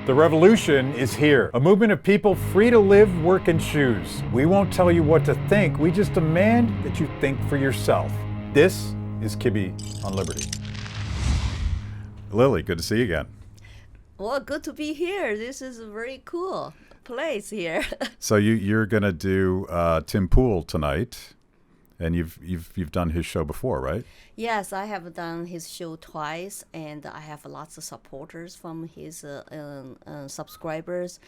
The revolution is here. A movement of people free to live, work, and choose. We won't tell you what to think. We just demand that you think for yourself. This is Kibbe on Liberty. Lily, good to see you again. Well, good to be here. This is a very cool place here. So you're going to do Tim Pool tonight, and you've done his show before, right? Yes, I have done his show twice, and I have lots of supporters from his subscribers.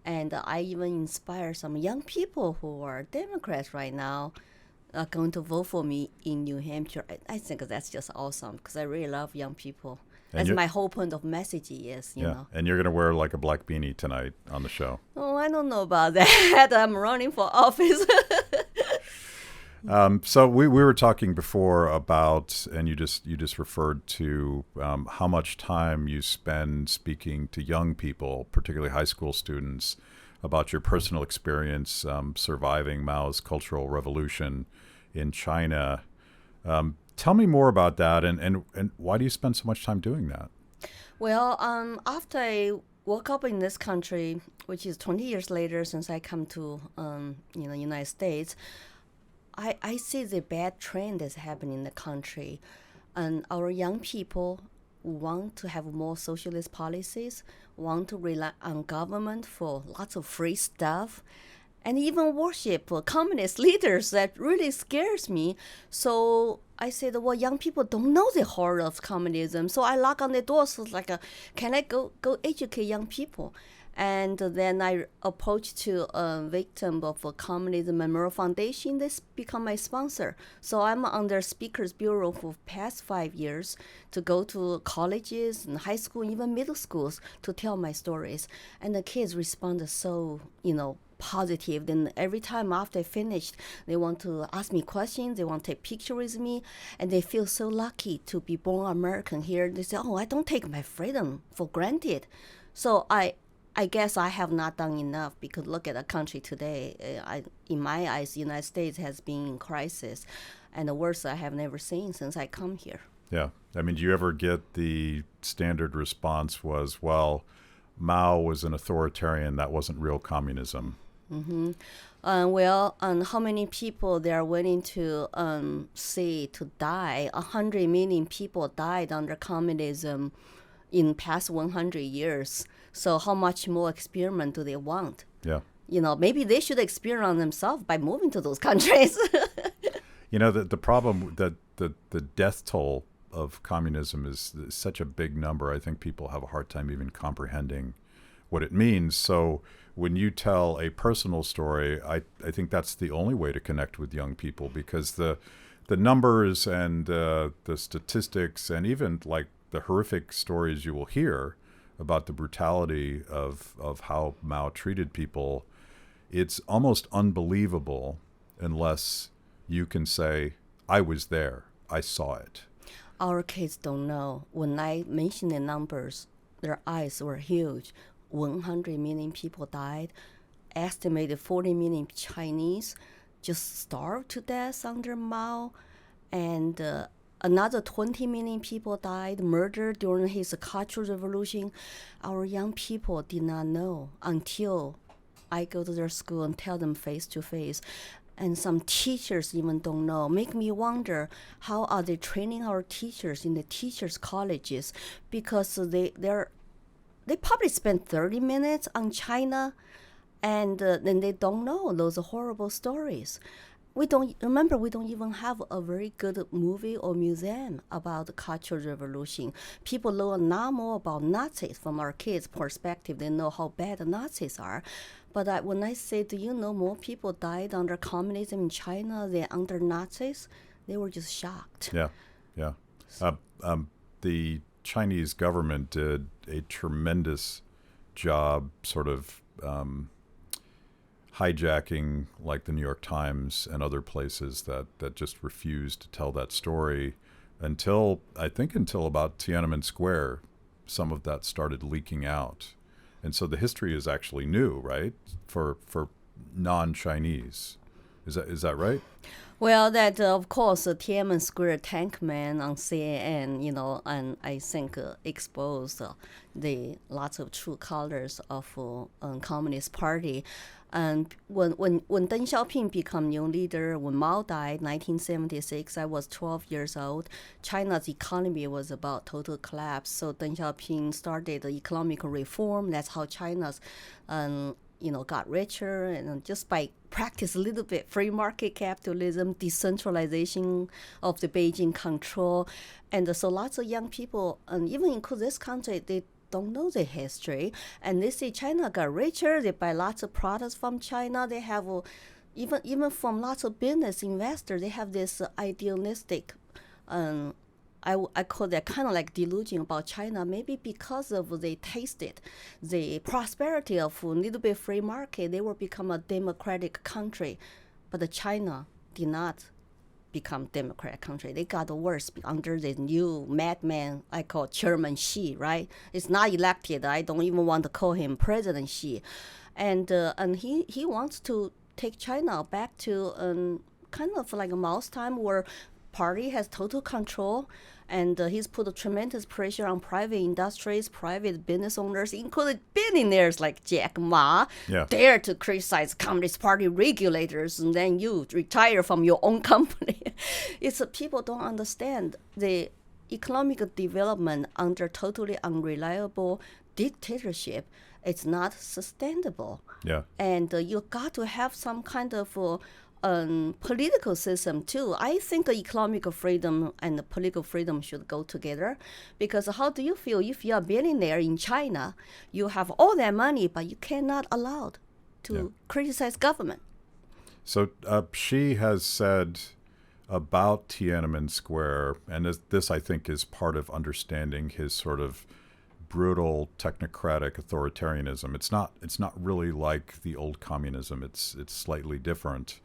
And I even inspire some young people who are Democrats right now are going to vote for me in New Hampshire. I think that's just awesome because I really love young people. That's my whole point of message is, you know. And you're going to wear like a black beanie tonight on the show. Oh, I don't know about that. I'm running for office. So we were talking before about, and you just referred to how much time you spend speaking to young people, particularly high school students, about your personal experience surviving Mao's Cultural Revolution in China. Tell me more about that, and why do you spend so much time doing that? Well, after I woke up in this country, which is 20 years later since I come to United States, I see the bad trend that's happening in the country. And our young people want to have more socialist policies, want to rely on government for lots of free stuff, and even worship communist leaders. That really scares me. So I said, well, young people don't know the horror of communism. So I knock on the door, so it's like, can I go educate young people? And then I approached to a victim of a Communism Memorial Foundation. They become my sponsor. So I'm on their speakers bureau for past 5 years to go to colleges and high school, even middle schools to tell my stories. And the kids responded so, positive. Then every time after I finished, they want to ask me questions. They want to take pictures with me. And they feel so lucky to be born American here. They say, I don't take my freedom for granted. So I guess I have not done enough because look at the country today. In my eyes, the United States has been in crisis, and the worst I have never seen since I come here. Yeah. I mean, do you ever get the standard response was, well, Mao was an authoritarian, that wasn't real communism? Mm-hmm. How many people they are willing to say to die? 100 million people died under communism in past 100 years. So how much more experiment do they want? Yeah. Maybe they should experiment on themselves by moving to those countries. The problem that the death toll of communism is such a big number. I think people have a hard time even comprehending what it means. So when you tell a personal story, I think that's the only way to connect with young people, because the numbers and the statistics and even like the horrific stories you will hear about the brutality of how Mao treated people, it's almost unbelievable unless you can say, I was there, I saw it. Our kids don't know. When I mentioned the numbers, their eyes were huge. 100 million people died. Estimated 40 million Chinese just starved to death under Mao. And another 20 million people died, murdered during his Cultural Revolution. Our young people did not know until I go to their school and tell them face to face. And some teachers even don't know. Make me wonder, how are they training our teachers in the teachers' colleges? Because they probably spend 30 minutes on China, and then they don't know those horrible stories. We don't even have a very good movie or museum about the Cultural Revolution. People know a lot more about Nazis from our kids' perspective. They know how bad the Nazis are. But when I say, do you know more people died under communism in China than under Nazis? They were just shocked. Yeah. The Chinese government did a tremendous job sort of hijacking like the New York Times and other places that just refused to tell that story until about Tiananmen Square. Some of that started leaking out. And so the history is actually new, right, for non-Chinese. Is that right? Well, that of course, Tiananmen Square tank man on CNN, and I think exposed the lots of true colors of Communist Party. And when Deng Xiaoping became new leader, when Mao died, 1976, I was 12 years old. China's economy was about total collapse. So Deng Xiaoping started the economic reform. That's how China's got richer, and just by practice a little bit free market capitalism, decentralization of the Beijing control. And so lots of young people, and even include this country, they don't know the history. And they say China got richer, they buy lots of products from China, they have even from lots of business investors, they have this idealistic I call that kind of like delusion about China, maybe because of they tasted the prosperity of a little bit free market, they will become a democratic country. But China did not become democratic country. They got worse under the new madman I call Chairman Xi, right? It's not elected. I don't even want to call him President Xi. And he wants to take China back to kind of like a Mao's time where party has total control, and he's put a tremendous pressure on private industries, private business owners, including billionaires like Jack Ma, dare to criticize Communist Party regulators, and then you retire from your own company. It's people don't understand the economic development under totally unreliable dictatorship. It's not sustainable. Yeah. And you got to have some kind of political system too. I think economic freedom and political freedom should go together, because how do you feel if you're a billionaire in China, you have all that money, but you cannot allowed to criticize government? So Xi has said about Tiananmen Square, and this I think is part of understanding his sort of brutal technocratic authoritarianism. It's not really like the old communism. It's slightly different.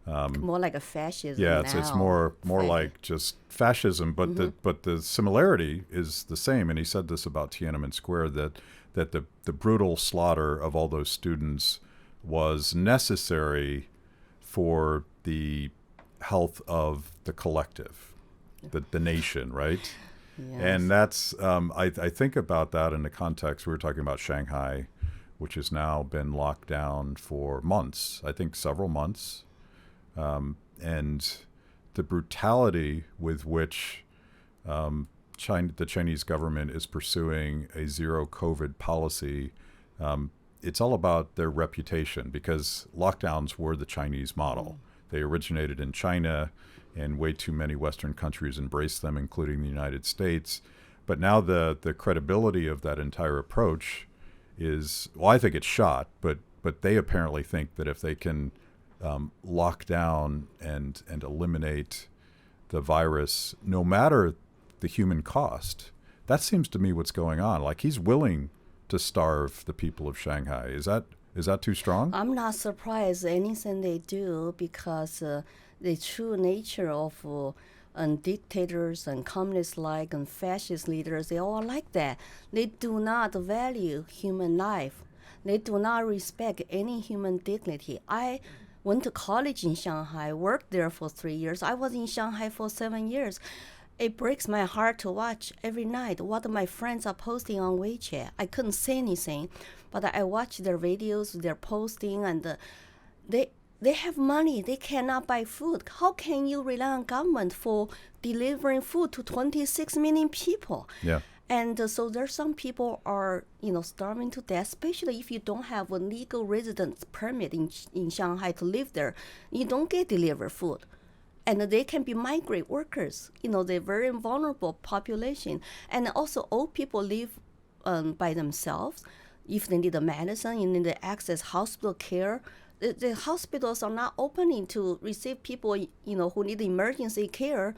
More like a fascism. Yeah, it's more like just fascism, but the similarity is the same. And he said this about Tiananmen Square, that the brutal slaughter of all those students was necessary for the health of the collective, the nation, right? Yes. And that's I think about that in the context. We were talking about Shanghai, which has now been locked down for months. I think several months. And the brutality with which the Chinese government is pursuing a zero COVID policy, it's all about their reputation, because lockdowns were the Chinese model. They originated in China, and way too many Western countries embraced them, including the United States. But now the credibility of that entire approach is, well, I think it's shot, but they apparently think that if they can lock down and eliminate the virus, no matter the human cost. That seems to me what's going on. Like, he's willing to starve the people of Shanghai. Is that too strong? I'm not surprised anything they do, because the true nature of dictators and communist-like and fascist leaders, they all like that. They do not value human life. They do not respect any human dignity. I went to college in Shanghai, worked there for 3 years. I was in Shanghai for 7 years. It breaks my heart to watch every night what my friends are posting on WeChat. I couldn't say anything, but I watch their videos, they're posting, and they have money. They cannot buy food. How can you rely on government for delivering food to 26 million people? Yeah. And so there's some people are, starving to death, especially if you don't have a legal residence permit in Shanghai to live there. You don't get delivered food. And they can be migrant workers. They're very vulnerable population. And also old people live by themselves. If they need a medicine, you need to access hospital care. The hospitals are not opening to receive people, who need emergency care.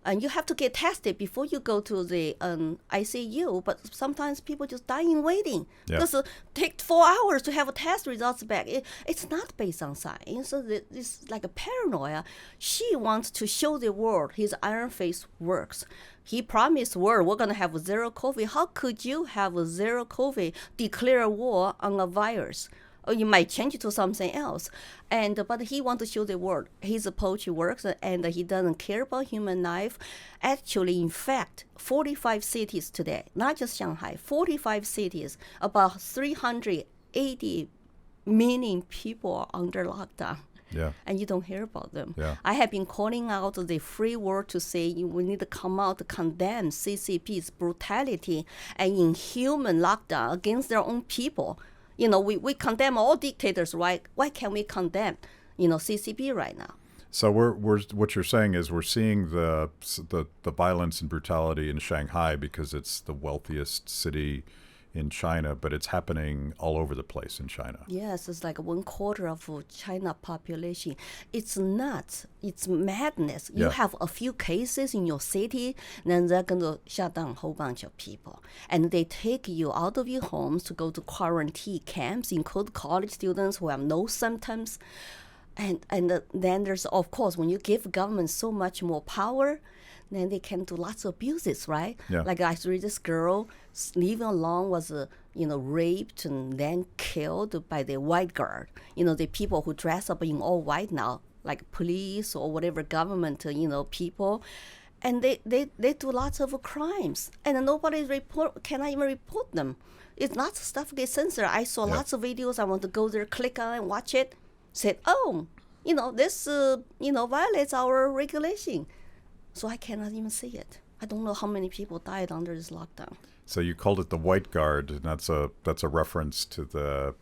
And you have to get tested before you go to the ICU. But sometimes people just dying waiting. Because it takes 4 hours to have a test results back. It's not based on science. So it's like a paranoia. Xi wants to show the world his iron fist works. He promised the world we're going to have zero COVID. How could you have a zero COVID, declare war on a virus? or you might change it to something else. But he wants to show the world his approach works, and he doesn't care about human life. Actually, in fact, 45 cities today, not just Shanghai, 45 cities, about 380 million people are under lockdown. Yeah. And you don't hear about them. Yeah. I have been calling out the free world to say we need to come out to condemn CCP's brutality and inhuman lockdown against their own people. We condemn all dictators, right? Why can't we condemn, CCP right now? So we're what you're saying is we're seeing the violence and brutality in Shanghai because it's the wealthiest city in China, but it's happening all over the place in China. Yes, it's like 1/4 of China population. It's nuts. It's madness. You have a few cases in your city, then they're going to shut down a whole bunch of people. And they take you out of your homes to go to quarantine camps, include college students who have no symptoms. And then there's, of course, when you give government so much more power, then they can do lots of abuses, right? Yeah. Like I read this girl living alone was, raped and then killed by the white guard. The people who dress up in all white now, like police or whatever government, people. And they do lots of crimes. And nobody cannot even report them. It's lots of stuff gets censored. I saw lots of videos. I want to go there, click on and watch it. Said, this, violates our regulation. So I cannot even see it. I don't know how many people died under this lockdown. So you called it the White Guard, and that's a reference to the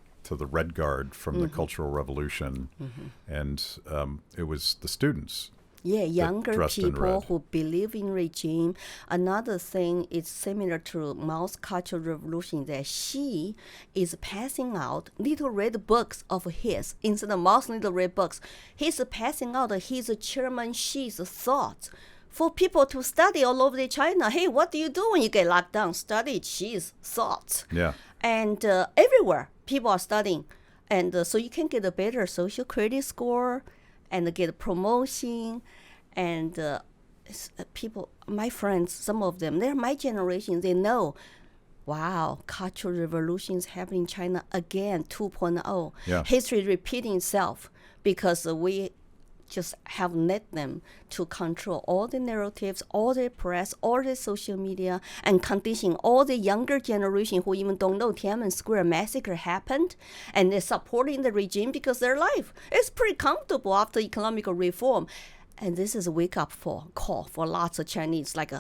Red Guard from the Cultural Revolution, and it was the students. Yeah, younger people who believe in regime. Another thing is similar to Mao's Cultural Revolution, that she is passing out little red books of his. Instead of Mao's little red books, he's passing out his Chairman Xi's thoughts for people to study all over China. Hey, what do you do when you get locked down? Study Xi's thoughts. Yeah. And everywhere, people are studying. And so you can get a better social credit score and get a promotion. And people, my friends, some of them, they're my generation, they know, wow, cultural revolution is happening in China again, 2.0. Yeah. History repeating itself because we just have let them to control all the narratives, all the press, all the social media, and condition all the younger generation who even don't know Tiananmen Square massacre happened, and they're supporting the regime because their life is pretty comfortable after economic reform. And this is a wake-up call for lots of Chinese, like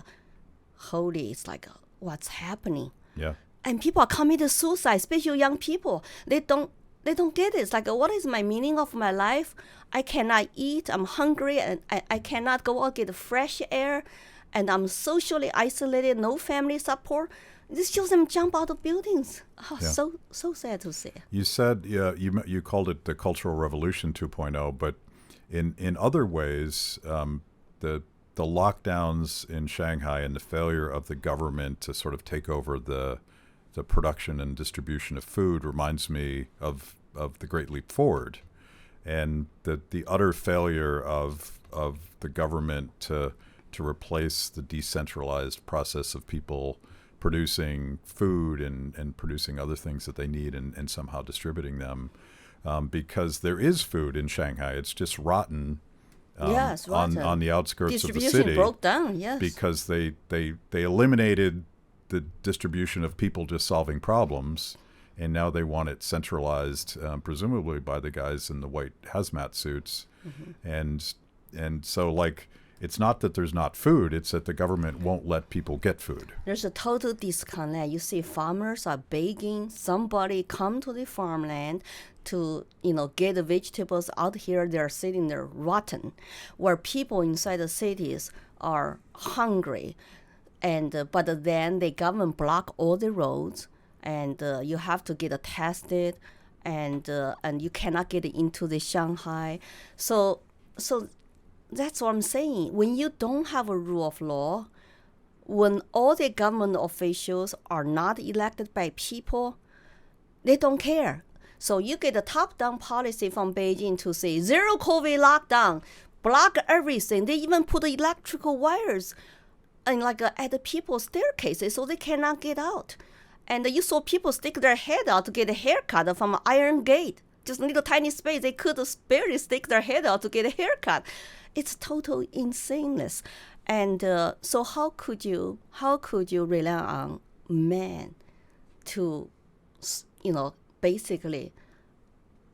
it's like what's happening? Yeah. And people are committing suicide, especially young people. They don't get it. It's like, what is my meaning of my life? I cannot eat. I'm hungry, and I cannot go out get fresh air, and I'm socially isolated. No family support. This shows them jump out of buildings. Oh, Yeah. so sad to see. You said you called it the Cultural Revolution 2.0, but in other ways, the lockdowns in Shanghai and the failure of the government to sort of take over the production and distribution of food reminds me of the Great Leap Forward, and the utter failure of the government to replace the decentralized process of people producing food and producing other things that they need and somehow distributing them, because there is food in Shanghai. It's just rotten. Yes, rotten. On the outskirts of the city. Distribution broke down, yes. Because they eliminated the distribution of people just solving problems, and now they want it centralized, presumably by the guys in the white hazmat suits. And so, like, it's not that there's not food, it's that the government won't let people get food. There's a total disconnect. You see farmers are begging somebody come to the farmland to, get the vegetables out here. They're sitting there rotten, where people inside the cities are hungry. And but then the government block all the roads, and you have to get tested, and you cannot get into the Shanghai. So that's what I'm saying. When you don't have a rule of law, when all the government officials are not elected by people, they don't care. So you get a top-down policy from Beijing to say zero COVID lockdown, block everything. They even put electrical wires and at the people's staircases so they cannot get out. And you saw people stick their head out to get a haircut from an iron gate. Just a little tiny space, they could barely stick their head out to get a haircut. It's total insaneness. And so how could you rely on men to, basically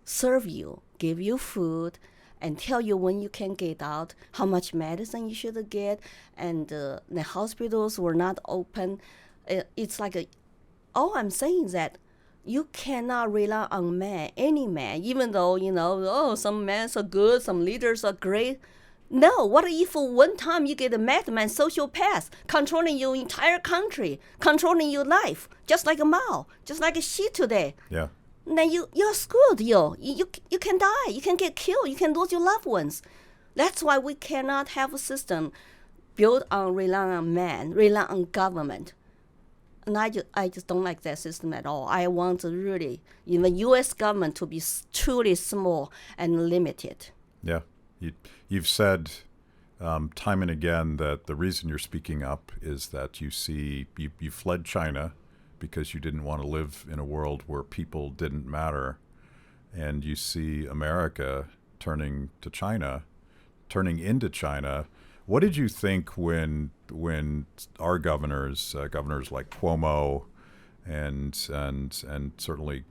serve you, give you food, and tell you when you can get out, how much medicine you should get, and the hospitals were not open. It's like all I'm saying is that you cannot rely on any man, even though, some men are good, some leaders are great. No, what if one time you get a madman sociopath controlling your entire country, controlling your life, just like a Mao, just like a Xi today? Yeah. Then you're screwed, You can die, you can get killed, you can lose your loved ones. That's why we cannot have a system built on relying on man, rely on government. And I just don't like that system at all. I want really, the U.S. government to be truly small and limited. Yeah. You've said time and again that the reason you're speaking up is that you fled China because you didn't want to live in a world where people didn't matter. And you see America turning into China. What did you think when our governors like Cuomo and certainly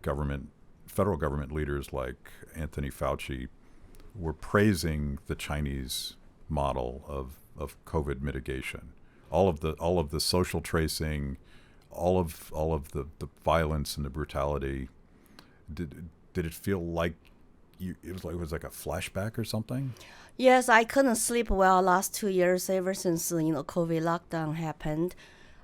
federal government leaders like Anthony Fauci were praising the Chinese model of COVID mitigation, all of the social tracing, all of the violence and the brutality? Did it feel like it was like a flashback or something? Yes, I couldn't sleep well last 2 years ever since COVID lockdown happened.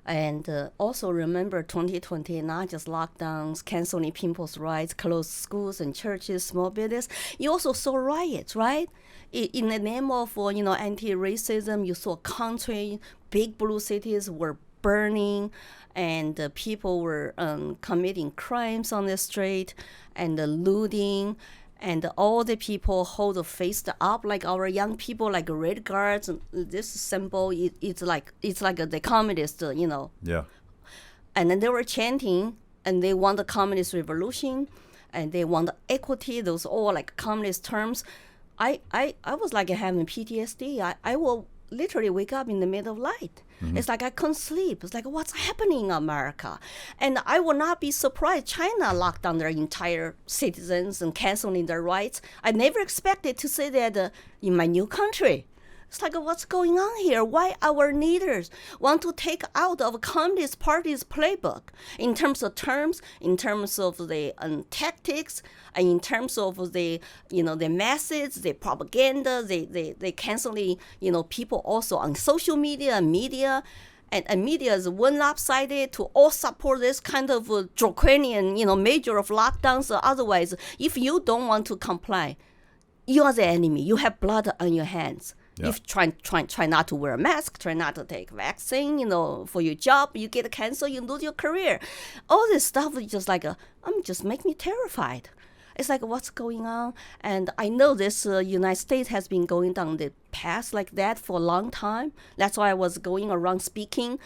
And also remember 2020, not just lockdowns, canceling people's rights, closed schools and churches, small business. You also saw riots, right? In the name of anti-racism, you saw country, big blue cities were burning, and people were committing crimes on the street and looting. And all the people hold the face up, like our young people, like red guards. This symbol, it's like the communist, Yeah. And then they were chanting, and they want the communist revolution, and they want the equity. Those all like communist terms. I was like having PTSD. I will literally wake up in the middle of night. Mm-hmm. It's like I couldn't sleep. It's like, what's happening in America? And I will not be surprised China locked down their entire citizens and canceling their rights. I never expected to see that in my new country. It's like, what's going on here? Why our leaders want to take out of Communist Party's playbook in terms of terms, in terms of the tactics, and in terms of the the methods, the propaganda, they canceling people also on social media and media. And media is one lopsided to all support this kind of draconian measure of lockdowns. Otherwise, if you don't want to comply, you are the enemy. You have blood on your hands. Yeah. If try not to wear a mask, try not to take vaccine, for your job, you get cancer, you lose your career. All this stuff is just like just make me terrified. It's like, what's going on? And I know this United States has been going down the path like that for a long time. That's why I was going around speaking,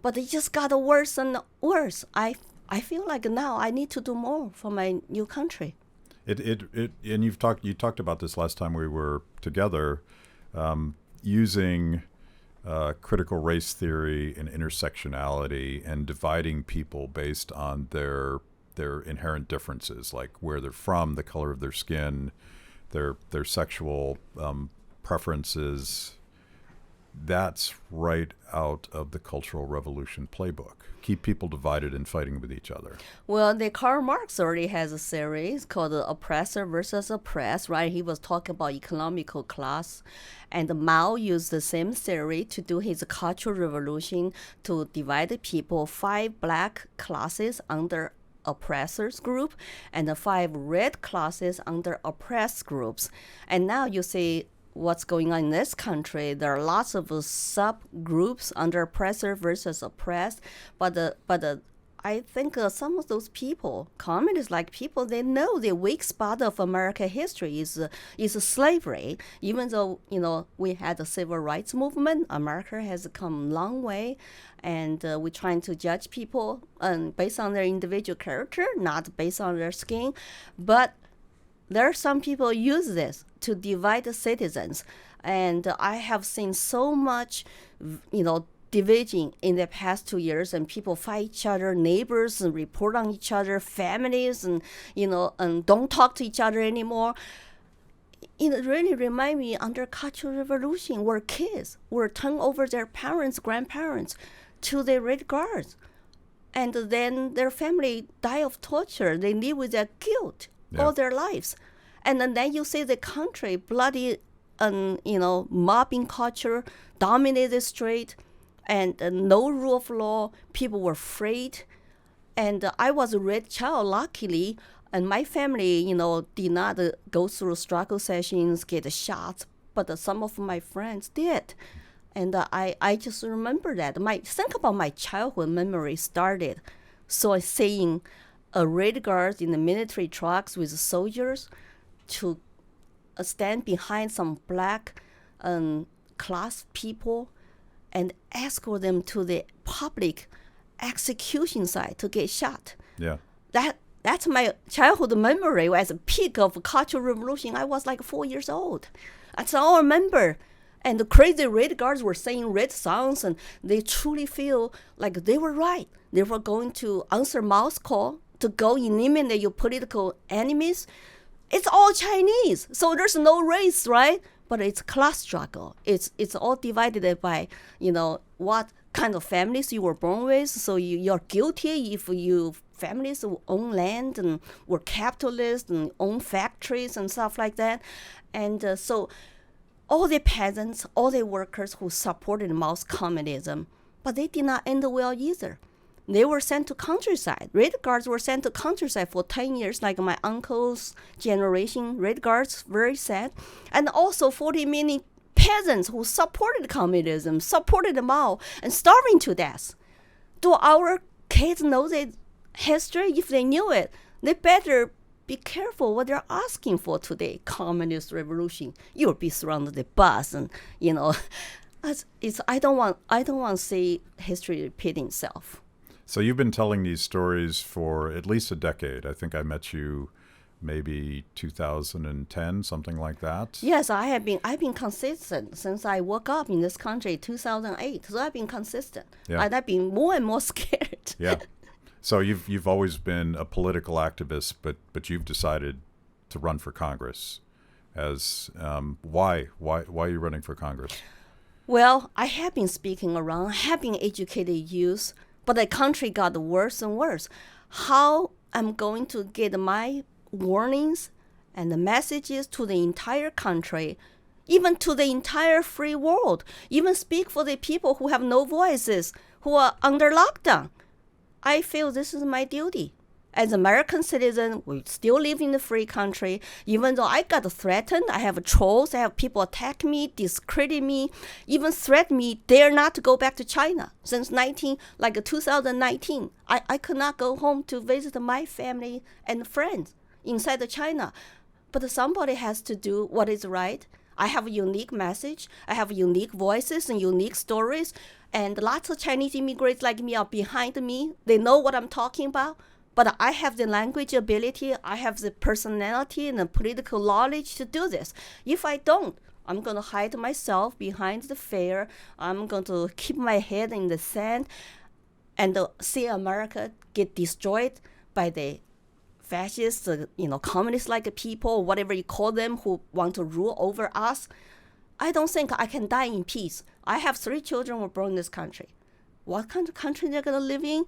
but it just got worse and worse. I feel like now I need to do more for my new country. And you talked about this last time we were together. Using critical race theory and intersectionality and dividing people based on their inherent differences, like where they're from, the color of their skin, their sexual preferences. That's right out of the Cultural Revolution playbook. Keep people divided and fighting with each other. Well, Karl Marx already has a series called Oppressor versus Oppressed, right? He was talking about economical class. And Mao used the same theory to do his Cultural Revolution to divide the people, 5 black classes under oppressors group and 5 red classes under oppressed groups. And now you see what's going on in this country. There are lots of subgroups under oppressor versus oppressed, but I think some of those people, communist-like people, they know the weak spot of American history is slavery. Even though we had a civil rights movement, America has come a long way, and we're trying to judge people based on their individual character, not based on their skin. But there are some people use this to divide the citizens, and I have seen so much, division in the past 2 years, and people fight each other, neighbors, and report on each other, families, and don't talk to each other anymore. It really reminds me under Cultural Revolution, where kids were turned over their parents, grandparents, to the Red Guards, and then their family die of torture. They live with that guilt all their lives, and then you see the country bloody, mobbing culture dominated the street. And no rule of law, people were afraid. And I was a red child, luckily, and my family, did not go through struggle sessions, get shots, but some of my friends did. And I just remember that. Think about my childhood memory started. So seeing a red guard in the military trucks with soldiers to stand behind some black class people and escort them to the public execution site to get shot. Yeah. That's my childhood memory. As a peak of Cultural Revolution, I was like 4 years old. That's all I remember. And the crazy red guards were saying red songs, and they truly feel like they were right. They were going to answer Mao's call to go eliminate your political enemies. It's all Chinese, so there's no race, right? But it's class struggle. It's all divided by, what kind of families you were born with. So you're guilty if you families own land and were capitalists and own factories and stuff like that. And so all the peasants, all the workers who supported Mao's communism, but they did not end well either. They were sent to countryside. Red Guards were sent to countryside for 10 years, like my uncle's generation. Red Guards, very sad. And also 40 million peasants who supported communism, supported Mao, and starving to death. Do our kids know the history? If they knew it, they better be careful what they're asking for today. Communist revolution, you'll be surrounded with bus, and I don't want to see history repeating itself. So you've been telling these stories for at least a decade. I think I met you maybe 2010, something like that. Yes, I've been consistent since I woke up in this country 2008. So I've been consistent. Yeah. And I've been more and more scared. Yeah. So you've always been a political activist, but you've decided to run for Congress. Why are you running for Congress? Well, I have been speaking around, I have been educating youth, but the country got worse and worse. How I'm going to get my warnings and the messages to the entire country, even to the entire free world, even speak for the people who have no voices, who are under lockdown. I feel this is my duty. As an American citizen, we still live in a free country. Even though I got threatened, I have trolls, I have people attack me, discredit me, even threaten me, dare not to go back to China. Since 2019, I could not go home to visit my family and friends inside of China. But somebody has to do what is right. I have a unique message. I have unique voices and unique stories. And lots of Chinese immigrants like me are behind me. They know what I'm talking about. But I have the language ability, I have the personality and the political knowledge to do this. If I don't, I'm going to hide myself behind the fear. I'm going to keep my head in the sand and see America get destroyed by the fascists, communist-like people, whatever you call them, who want to rule over us. I don't think I can die in peace. I have 3 children who were born in this country. What kind of country they're going to live in?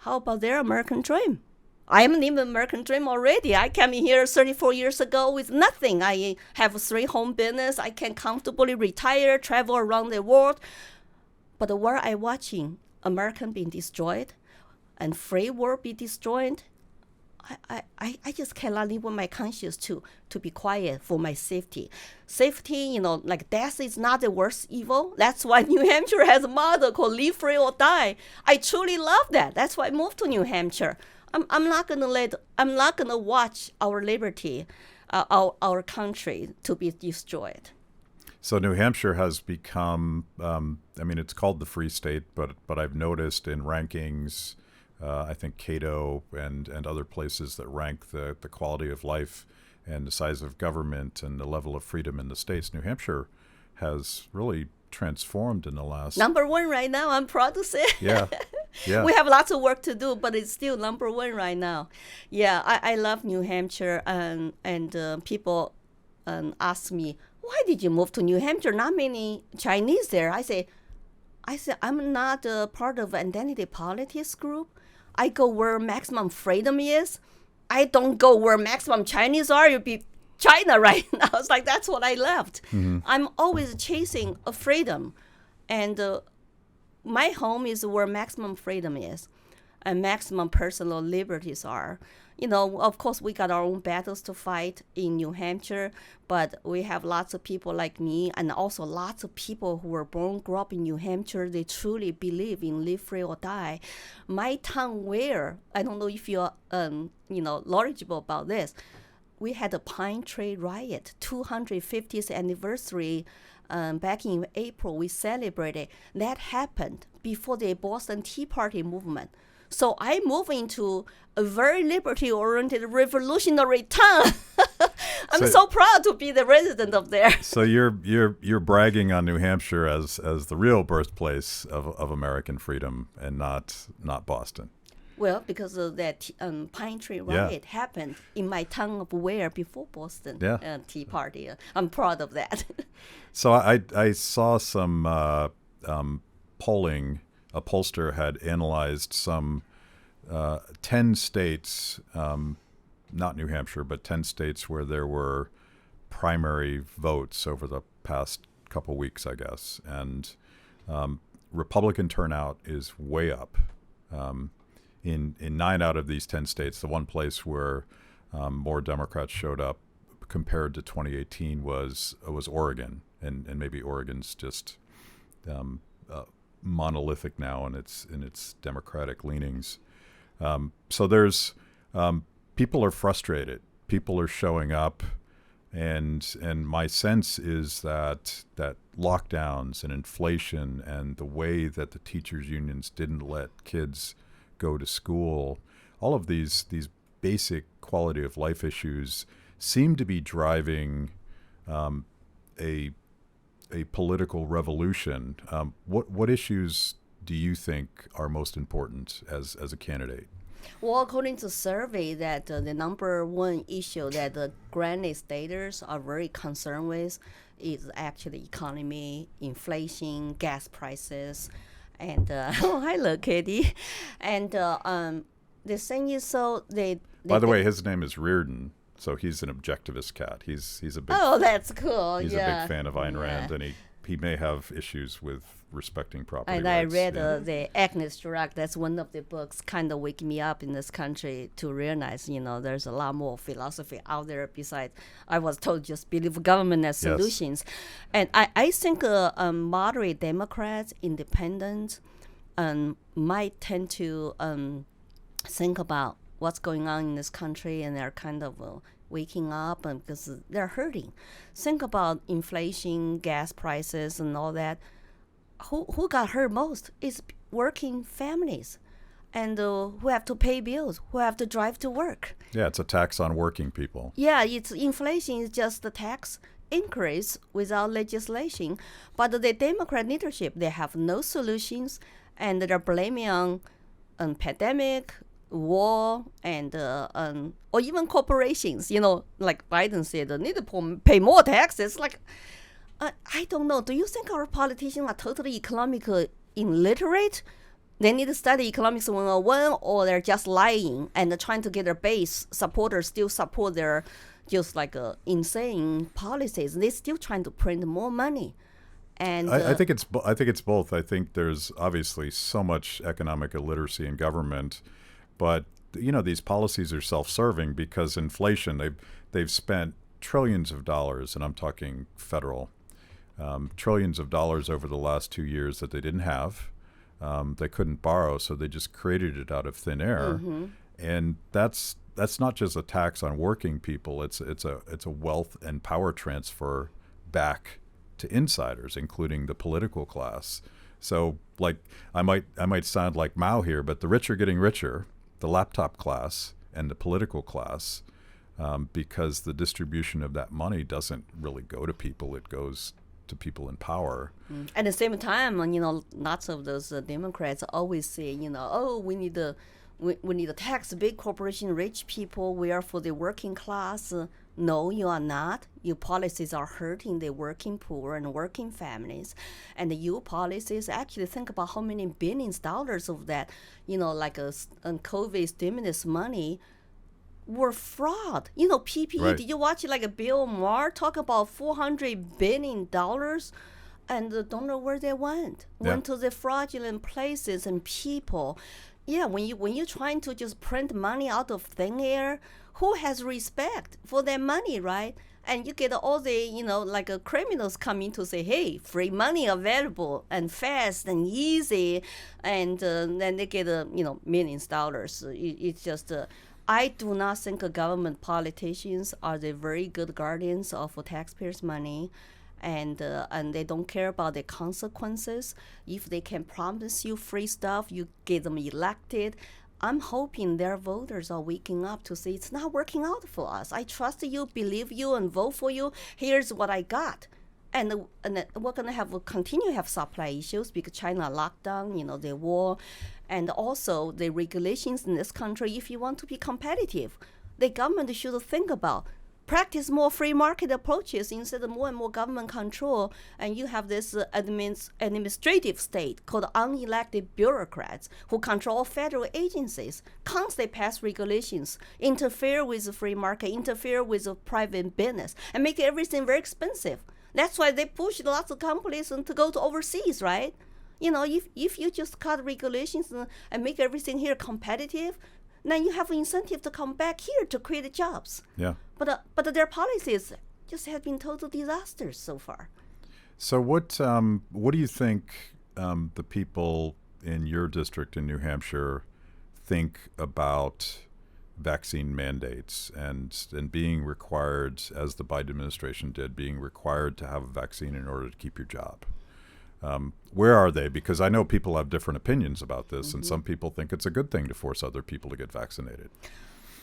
How about their American dream? I am living American dream already. I came in here 34 years ago with nothing. I have 3 home business. I can comfortably retire, travel around the world. But where I watching American being destroyed and free world be destroyed, I just cannot live with my conscience to be quiet for my safety. Safety, like death is not the worst evil. That's why New Hampshire has a motto called "Live Free or Die." I truly love that. That's why I moved to New Hampshire. I'm not gonna watch our liberty, our country to be destroyed. So New Hampshire has become, it's called the Free State, but I've noticed in rankings, I think Cato and other places that rank the quality of life and the size of government and the level of freedom in the states, New Hampshire has really transformed in the last... Number one right now, I'm proud to say. Yeah. We have lots of work to do, but it's still number one right now. Yeah, I love New Hampshire, and people ask me, why did you move to New Hampshire? Not many Chinese there. I say, I'm not a part of identity politics group. I go where maximum freedom is. I don't go where maximum Chinese are. You'd be China right now. It's like, that's what I left. Mm-hmm. I'm always chasing a freedom. And my home is where maximum freedom is and maximum personal liberties are. Of course, we got our own battles to fight in New Hampshire, but we have lots of people like me and also lots of people who were grew up in New Hampshire. They truly believe in live free or die. My town where, I don't know if you're, knowledgeable about this, we had a Pine Tree Riot, 250th anniversary. Back in April, we celebrated. That happened before the Boston Tea Party movement. So I moved into a very liberty-oriented, revolutionary town. I'm so proud to be the resident of there. So you're bragging on New Hampshire as the real birthplace of American freedom, and not Boston. Well, because of that Pine Tree Riot happened in my town of Ware before Boston Tea Party. I'm proud of that. So I saw some polling. A pollster had analyzed some 10 states, not New Hampshire, but 10 states where there were primary votes over the past couple weeks, I guess. And Republican turnout is way up. In 9 out of these 10 states, the one place where more Democrats showed up compared to 2018 was Oregon. And maybe Oregon's just monolithic now in its democratic leanings. So there's people are frustrated. People are showing up, and my sense is that lockdowns and inflation and the way that the teachers' unions didn't let kids go to school, all of these basic quality of life issues seem to be driving a political revolution. What issues do you think are most important as a candidate? Well, according to survey, that the number one issue that the Granite Staters are very concerned with is actually economy, inflation, gas prices, and hello, Katie. And the thing is, so By the way, his name is Reardon. So he's an objectivist cat. He's a big. Oh, that's cool. He's a big fan of Ayn Rand, and he may have issues with respecting property and rights. I read the Agnes Chirac. That's one of the books kind of wake me up in this country to realize, there's a lot more philosophy out there besides, I was told, just believe government as solutions. And I think moderate Democrats, independents, might tend to think about what's going on in this country, and they're kind of waking up because they're hurting. Think about inflation, gas prices, and all that. Who got hurt most is working families, and who have to pay bills, who have to drive to work. Yeah, it's a tax on working people. Yeah, inflation is just the tax increase without legislation. But the Democrat leadership, they have no solutions, and they're blaming on pandemic, war, and or even corporations. Like Biden said, they need to pay more taxes. Like, I don't know. Do you think our politicians are totally economically illiterate? They need to study economics 101, or they're just lying and trying to get their base supporters still support their just like insane policies. They're still trying to print more money. And I think it's both. I think there's obviously so much economic illiteracy in government, but these policies are self-serving because inflation, they've spent trillions of dollars, and I'm talking federal, trillions of dollars over the last 2 years that they didn't have. They couldn't borrow, so they just created it out of thin air. And that's not just a tax on working people. It's a wealth and power transfer back to insiders, including the political class. So, like, I might sound like Mao here, but the rich are getting richer, the laptop class and the political class, because the distribution of that money doesn't really go to people. It goes to people in power. At the same time, lots of those Democrats always say, oh, we need to tax big corporation, rich people. We are for the working class. No, you are not. Your policies are hurting the working poor and working families. And your policies, actually think about how many billions of dollars of that, like a COVID stimulus money were fraud. PPE, Right. Did you watch like a Bill Maher talk about $400 billion? And don't know where they went. Yeah. Went to the fraudulent places and people. Yeah, when you're trying to just print money out of thin air, who has respect for their money, right? And you get all the, criminals coming to say, hey, free money available and fast and easy. And then they get, millions of dollars. It's just, I do not think government politicians are the very good guardians of taxpayers' money. And they don't care about the consequences. If they can promise you free stuff, you get them elected. I'm hoping their voters are waking up to say it's not working out for us. I trust you, believe you, and vote for you. Here's what I got. And we're going to continue to have supply issues because China locked down, the war, and also the regulations in this country. If you want to be competitive, the government should think about practice more free market approaches instead of more and more government control. And you have this administrative state called unelected bureaucrats who control federal agencies, constantly pass regulations, interfere with the free market, interfere with the private business, and make everything very expensive. That's why they push lots of companies to go to overseas, right? If you just cut regulations and make everything here competitive, then you have an incentive to come back here to create jobs. Yeah. But their policies just have been total disasters so far. So what do you think the people in your district in New Hampshire think about vaccine mandates and being required, as the Biden administration did, being required to have a vaccine in order to keep your job? Where are they? Because I know people have different opinions about this, and some people think it's a good thing to force other people to get vaccinated.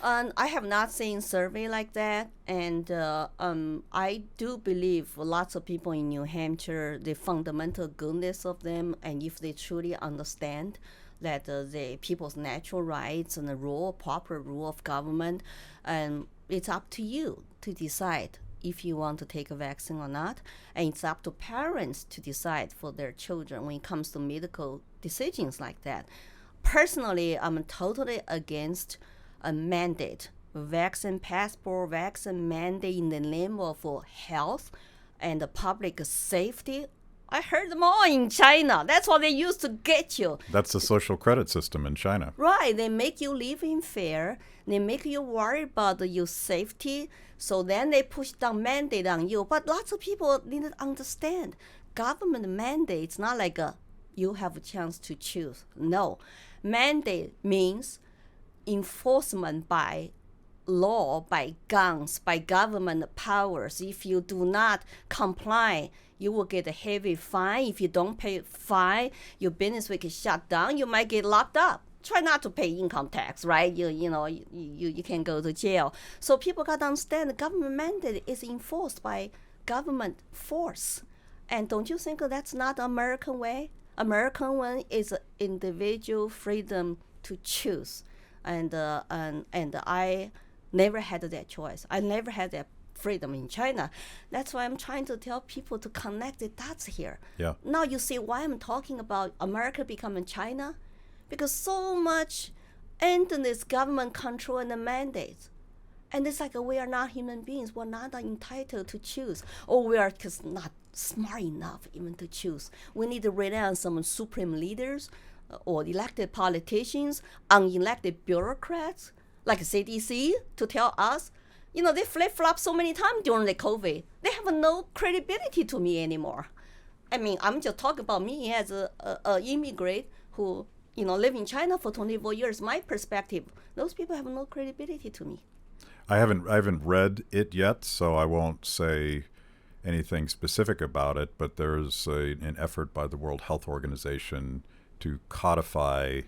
I have not seen survey like that, and I do believe lots of people in New Hampshire, the fundamental goodness of them, and if they truly understand that the people's natural rights and the proper rule of government, and it's up to you to decide if you want to take a vaccine or not, and it's up to parents to decide for their children when it comes to medical decisions like that. Personally, I'm totally against a mandate, vaccine passport, vaccine mandate in the name of health and the public safety. I heard them all in China. That's what they used to get you. That's the social credit system in China. Right. They make you live in fear. They make you worry about your safety. So then they push down mandate on you. But lots of people didn't understand. Government mandate's not like you have a chance to choose. No. Mandate means enforcement by law, by guns, by government powers. If you do not comply, you will get a heavy fine. If you don't pay fine, your business will get shut down. You might get locked up. Try not to pay income tax, right? You can go to jail. So people got to understand the government mandate is enforced by government force. And don't you think that's not the American way? American one is individual freedom to choose. And I never had that choice. I never had that freedom in China. That's why I'm trying to tell people to connect the dots here. Yeah. Now you see why I'm talking about America becoming China, because so much endless government control and the mandates. And it's like we are not human beings. We're not entitled to choose. Or we are just not smart enough even to choose. We need to rely on some supreme leaders or elected politicians, unelected bureaucrats like CDC to tell us, they flip-flop so many times during the COVID. They have no credibility to me anymore. I mean, I'm just talking about me as a immigrant who, live in China for 24 years. My perspective, those people have no credibility to me. I haven't read it yet, so I won't say anything specific about it, but there's an effort by the World Health Organization to codify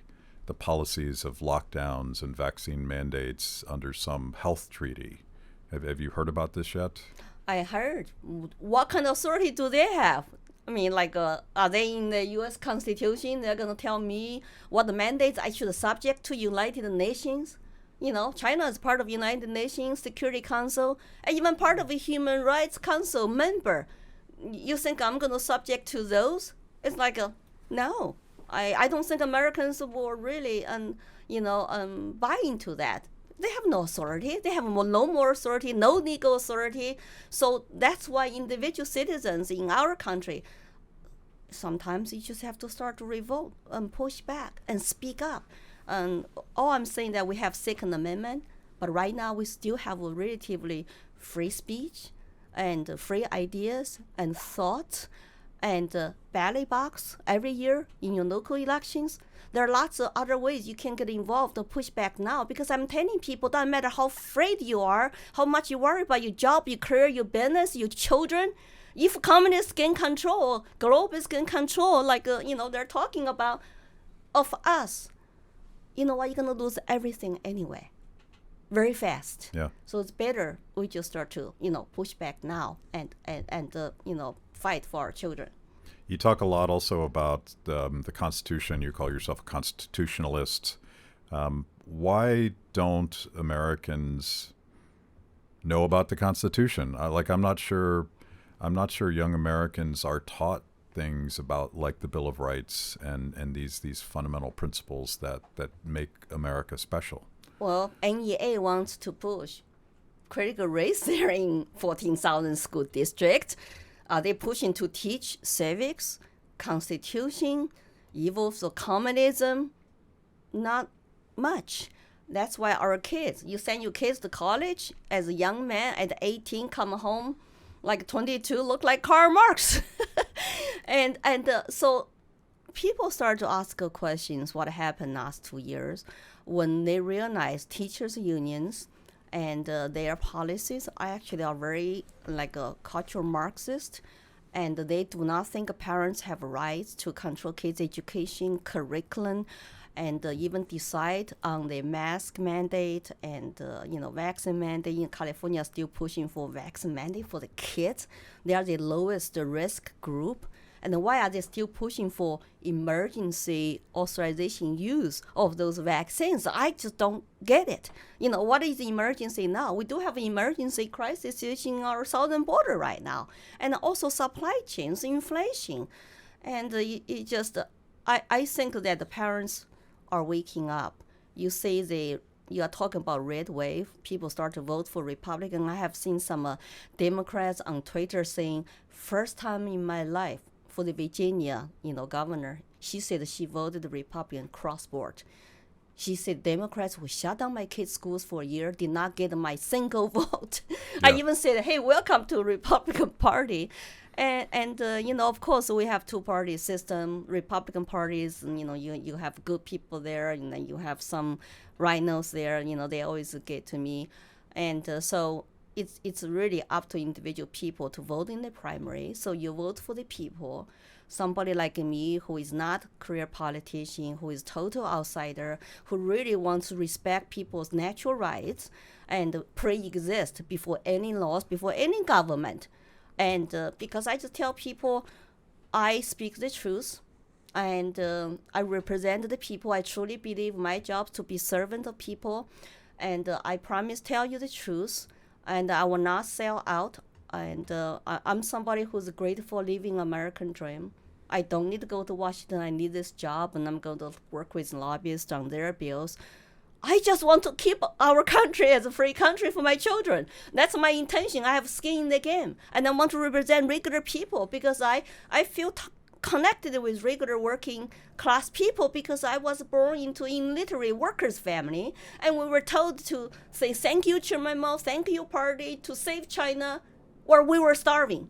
the policies of lockdowns and vaccine mandates under some health treaty. Have you heard about this yet? I heard. What kind of authority do they have? I mean, are they in the U.S. Constitution? They're going to tell me what the mandates I should subject to United Nations? China is part of United Nations Security Council and even part of a Human Rights Council member. You think I'm going to subject to those? It's no. I don't think Americans will really, buy into that. They have no authority. They have no more authority, no legal authority. So that's why individual citizens in our country, sometimes you just have to start to revolt and push back and speak up. And all I'm saying that we have Second Amendment, but right now we still have a relatively free speech and free ideas and thoughts and ballot box every year in your local elections. There are lots of other ways you can get involved and push back now, because I'm telling people, doesn't matter how afraid you are, how much you worry about your job, your career, your business, your children. If communists gain control, globalists gain control, they're talking about of us, you know what, you're going to lose everything anyway, very fast. Yeah. So it's better we just start to, push back now and fight for our children. You talk a lot also about the Constitution. You call yourself a constitutionalist. Why don't Americans know about the Constitution? I'm not sure young Americans are taught things about the Bill of Rights and these fundamental principles that make America special. Well, NEA wants to push critical race there in 14,000 school districts. Are they pushing to teach civics, Constitution, evils of communism? Not much. That's why our kids, you send your kids to college as a young man at 18, come home 22, look like Karl Marx. and so people start to ask questions what happened last 2 years when they realize teachers' unions and their policies actually are very cultural Marxist, and they do not think parents have rights to control kids' education, curriculum, and even decide on the mask mandate and vaccine mandate. In California, still pushing for vaccine mandate for the kids. They are the lowest risk group. And why are they still pushing for emergency authorization use of those vaccines? I just don't get it. What is the emergency now? We do have an emergency crisis situation in our southern border right now. And also supply chains, inflation. And I think that the parents are waking up. You say you are talking about red wave. People start to vote for Republican. I have seen some Democrats on Twitter saying, first time in my life, for the Virginia, governor, she said she voted Republican cross-board. She said Democrats will shut down my kids' schools for a year, did not get my single vote. Yeah. I even said, hey, welcome to Republican Party. And of course, we have two-party system, Republican parties, and, you have good people there, and then you have some rhinos there, they always get to me. And so it's really up to individual people to vote in the primary. So you vote for the people. Somebody like me who is not career politician, who is total outsider, who really wants to respect people's natural rights and pre-exist before any laws, before any government. And because I just tell people, I speak the truth, and I represent the people. I truly believe my job is to be servant of people, and I promise tell you the truth. And I will not sell out. And I'm somebody who's grateful living American dream. I don't need to go to Washington. I need this job, and I'm going to work with lobbyists on their bills. I just want to keep our country as a free country for my children. That's my intention. I have skin in the game. And I want to represent regular people because I feel connected with regular working class people because I was born into illiterate workers' family, and we were told to say thank you, Chairman Mao, thank you, party, to save China, or we were starving.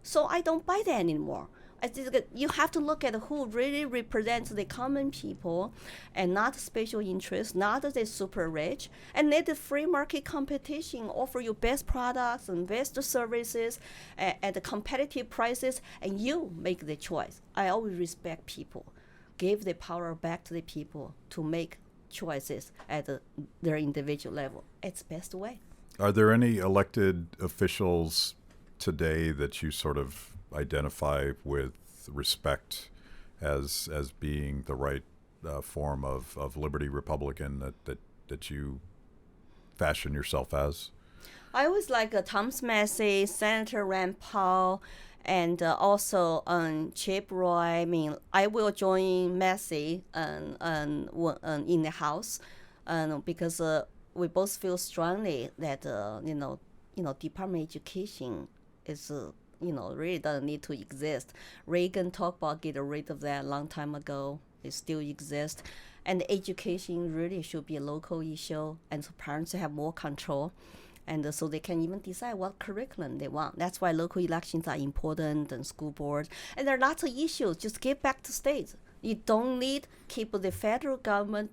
So I don't buy that anymore. I think that you have to look at who really represents the common people and not special interests, not the super rich, and let the free market competition offer you best products and best services at the competitive prices, and you make the choice. I always respect people. Give the power back to the people to make choices at their individual level. It's the best way. Are there any elected officials today that you sort of identify with respect as being the right form of liberty Republican that you fashion yourself as? I always like Thomas Massey, Senator Rand Paul, and also Chip Roy. I mean, I will join Massey in the House because we both feel strongly that Department of Education is really doesn't need to exist. Reagan talked about getting rid of that a long time ago. It still exists. And education really should be a local issue, and so parents have more control. And so they can even decide what curriculum they want. That's why local elections are important, and school boards. And there are lots of issues. Just give back to states. You don't need keep the federal government,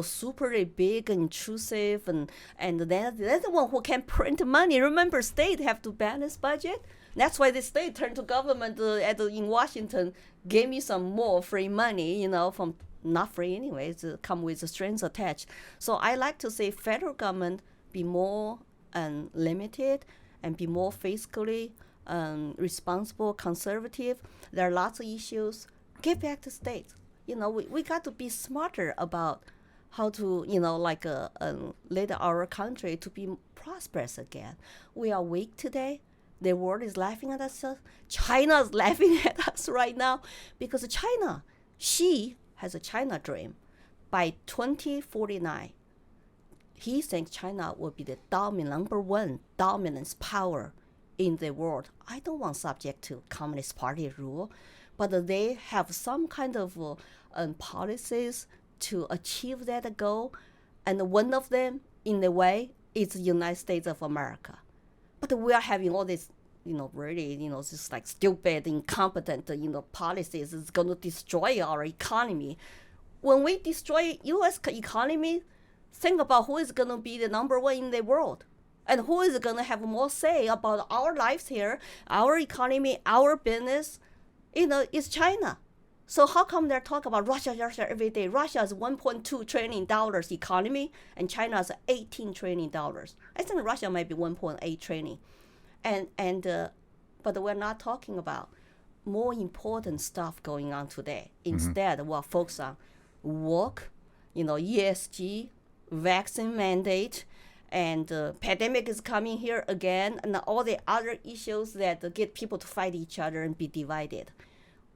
super big and intrusive, and they're the one who can print money. Remember, state have to balance budget. That's why the state turned to government in Washington, gave me some more free money, from not free anyways, come with the strings attached. So I like to say federal government be more limited and be more fiscally responsible, conservative. There are lots of issues. Give back to states. We got to be smarter about how to, lead our country to be prosperous again. We are weak today. The world is laughing at us. China is laughing at us right now because China, she has a China dream. By 2049, he thinks China will be the number one dominance power in the world. I don't want subject to Communist Party rule, but they have some kind of policies to achieve that goal. And one of them, in a way, is the United States of America. But we are having all this, really, just like stupid, incompetent, policies. It's going to destroy our economy. When we destroy U.S. economy, think about who is going to be the number one in the world, and who is going to have more say about our lives here, our economy, our business. It's China. So how come they're talking about Russia every day? Russia is $1.2 trillion economy, and China is $18 trillion. I think Russia might be 1.8 trillion. But we're not talking about more important stuff going on today. Instead, we're focused on work, ESG, vaccine mandate, and pandemic is coming here again, and all the other issues that get people to fight each other and be divided.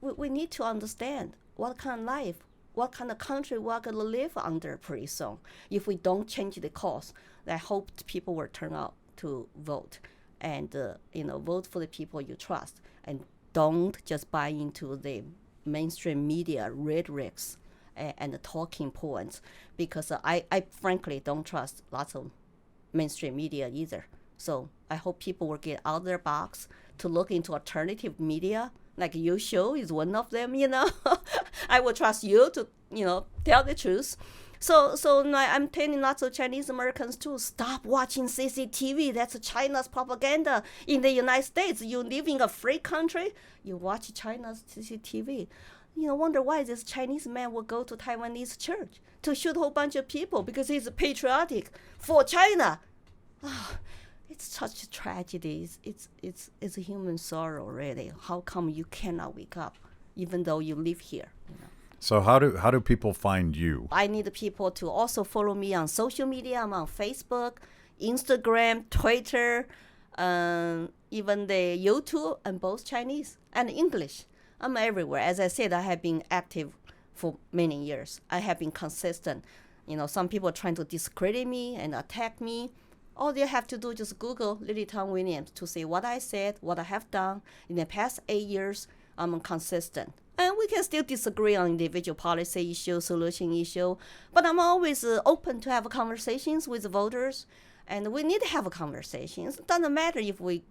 We need to understand what kind of life, what kind of country we're going to live under pretty soon. If we don't change the course, I hope people will turn out to vote and, vote for the people you trust, and don't just buy into the mainstream media rhetorics and the talking points, because I frankly don't trust lots of mainstream media either. So I hope people will get out of their box to look into alternative media, like your show is one of them, I will trust you to, tell the truth. So I'm telling lots of Chinese Americans to stop watching CCTV. That's China's propaganda in the United States. You live in a free country, you watch China's CCTV. Wonder why this Chinese man will go to Taiwanese church to shoot a whole bunch of people because he's patriotic for China. It's such a tragedy. It's a human sorrow, really. How come you cannot wake up, even though you live here? So how do people find you? I need people to also follow me on social media. I'm on Facebook, Instagram, Twitter, even the YouTube, and both Chinese and English. I'm everywhere. As I said, I have been active for many years. I have been consistent. Some people are trying to discredit me and attack me. All they have to do is just Google Lily Tang Williams to see what I said, what I have done in the past 8 years. consistent. And we can still disagree on individual policy issue, solution issue, but I'm always open to have conversations with voters, and we need to have conversations. It doesn't matter if we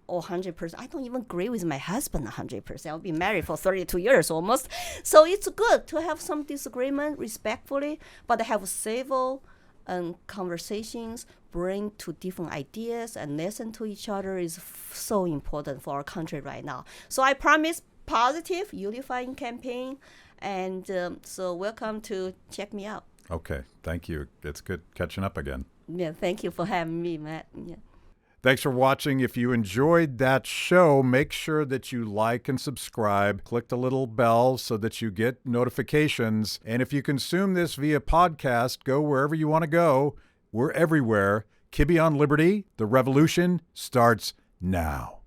100%. I don't even agree with my husband 100%. I've been married for 32 years almost. So it's good to have some disagreement respectfully, but have civil conversations, bring to different ideas and listen to each other is so important for our country right now. So I promise positive, unifying campaign. And so welcome to check me out. Okay, thank you. It's good catching up again. Yeah, thank you for having me, Matt. Yeah. Thanks for watching. If you enjoyed that show, make sure that you like and subscribe. Click the little bell so that you get notifications. And if you consume this via podcast, go wherever you want to go. We're everywhere. Kibbe on Liberty. The revolution starts now.